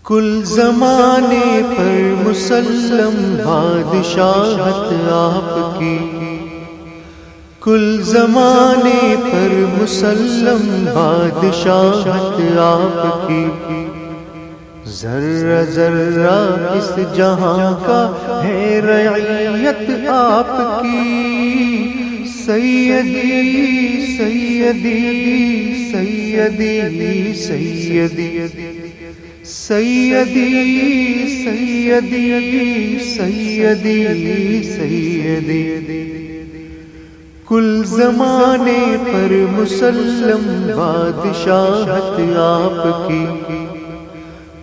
کل زمانے پر مسلم بادشاہت آپ کی، کل زمانے پر مسلم بادشاہت آپ کی، ذرہ ذرہ اس جہاں کا ہے رعیت آپ کی، سیدی سیدی سیدی سیدی سیدی سیدی سیدی سیدی، کل زمانے پر مسلم بادشاہت آپ کی،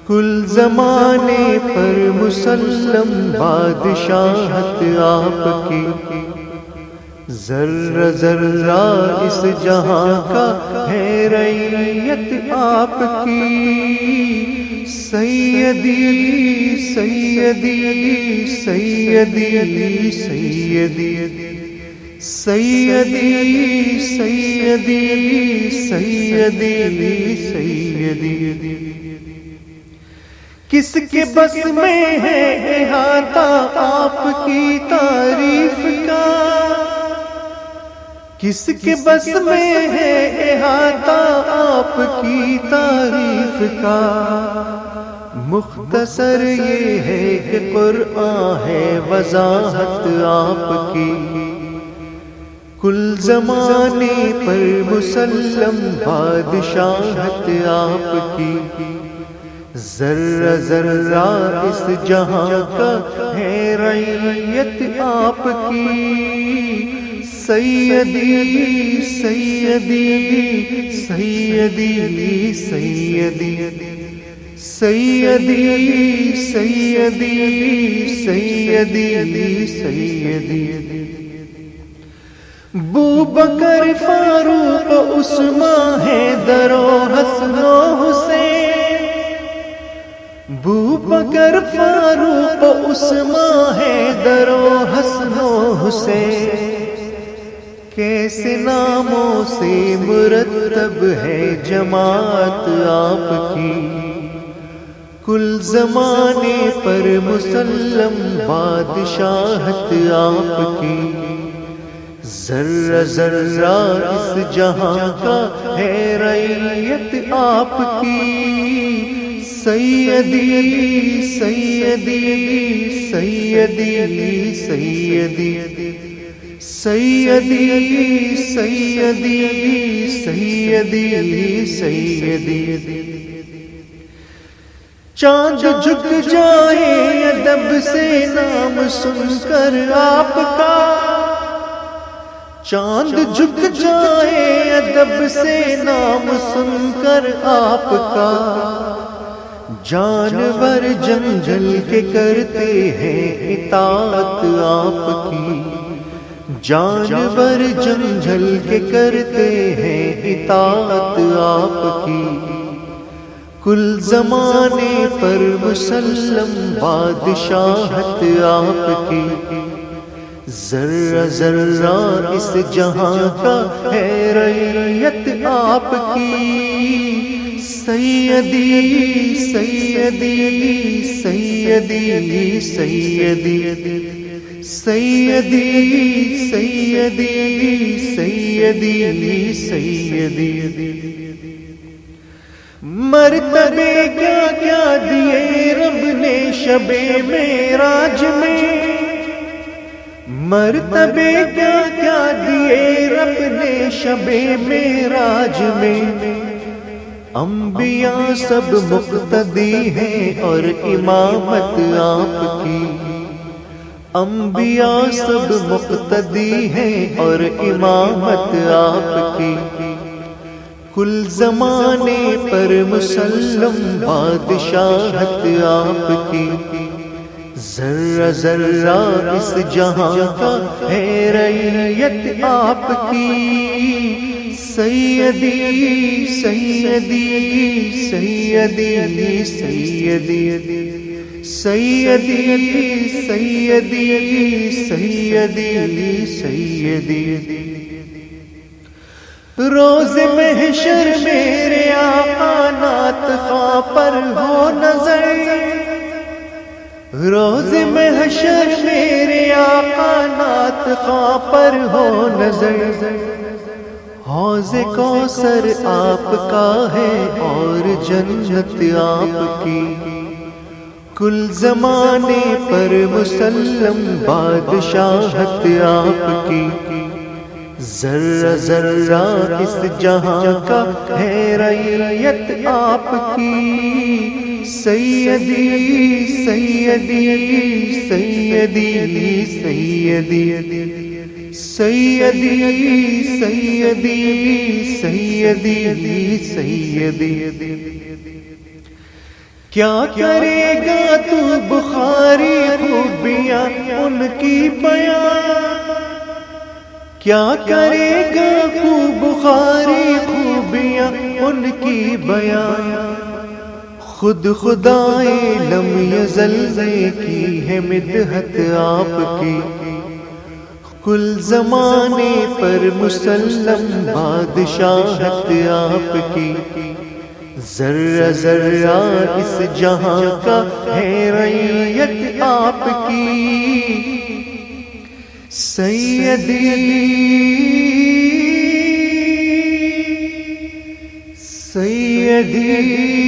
کل زمانے پر مسلم بادشاہت آپ کی، ذرہ ذرہ اس جہاں کا ہے رعیت آپ کی، سیدی سیدی سیدی سیدی سیدی سیدی سیدی سیدی، کس کے بس میں ہے احاطہ آپ کی تعریف کا، کس کے بس میں ہے احاطہ آپ کی تعریف کا، مختصر یہ ہے کہ قرآن ہے وضاحت آپ کی، کل زمانے پر مسلم بادشاہت آپ کی، ذرہ ذرہ اس جہاں کا ہے رعیت آپ کی، سیدی سیدی سیدی سیدی سیدی سیدی سیدی سیدی، بوبکر فاروق عثمان حیدر و حسن و حسین، بوبکر فاروق عثمان حیدر و حسن و حسین، کیسے ناموں سے مرتب ہے جماعت آپ کی، کل زمانے پر مسلم بادشاہت آپ کی، ذرہ ذرہ اس جہاں کا ہے رعیت آپ کی، سیدی سیدی سیدی سیدی سیدی سیدی سیدی سیدی، چاند جھک جائے ادب سے نام سن کر آپ کا، چاند جھک جائے ادب سے نام سن کر آپ کا، جانور جنگل کے کرتے ہیں اطاعت آپ کی، جانور جنگل کے کرتے ہیں اطاعت آپ کی، کل زمانے پر مسلم بادشاہت آپ کی، ذرہ ذرہ اس جہاں کا ہے رعیت آپ کی، سیدی سیدی سیدی سیدی سیدی سیدی سیدی سیدی، مرتبے کیا کیا دیے رب نے شب معراج میں، مرتبے کیا کیا دیے رب نے شب معراج میں، انبیاء سب مقتدی ہیں اور امامت آپ کی، انبیاء سب مقتدی ہیں اور امامت آپ کی، کل زمانے پر مسلم بادشاہت آپ کی، ذرہ ذرہ اس جہاں کا ہے رعیت آپ کی، سیدی سیدی سیدی سیدی سیدی سیدی سیدی سیدی، روز محشر میرے آقا نعت خواں پر ہو نظر، روز محشر میرے آقا نعت خواں پر ہو نظر، حوض کوثر آپ کا ہے اور جنت آپ کی، کل زمانے پر مسلم بادشاہت آپ کی، ذرہ ذرہ اس جہاں کا ہے رعیت آپ کی، سیدی سیدی سیدی سیدی سیدی سیدی سیدی سیدی کیا کرے گا تو بخاری خوبیاں ان کی بیان، کیا کرے گا تو بخاری خوبیاں ان کی بیان، خود خدائے لم یزل نے کی ہے مدحت آپ کی، کل زمانے پر مسلم بادشاہت آپ کی، ذرہ ذرہ اس جہاں کا ہے رعیت آپ کی، سیدی سیدی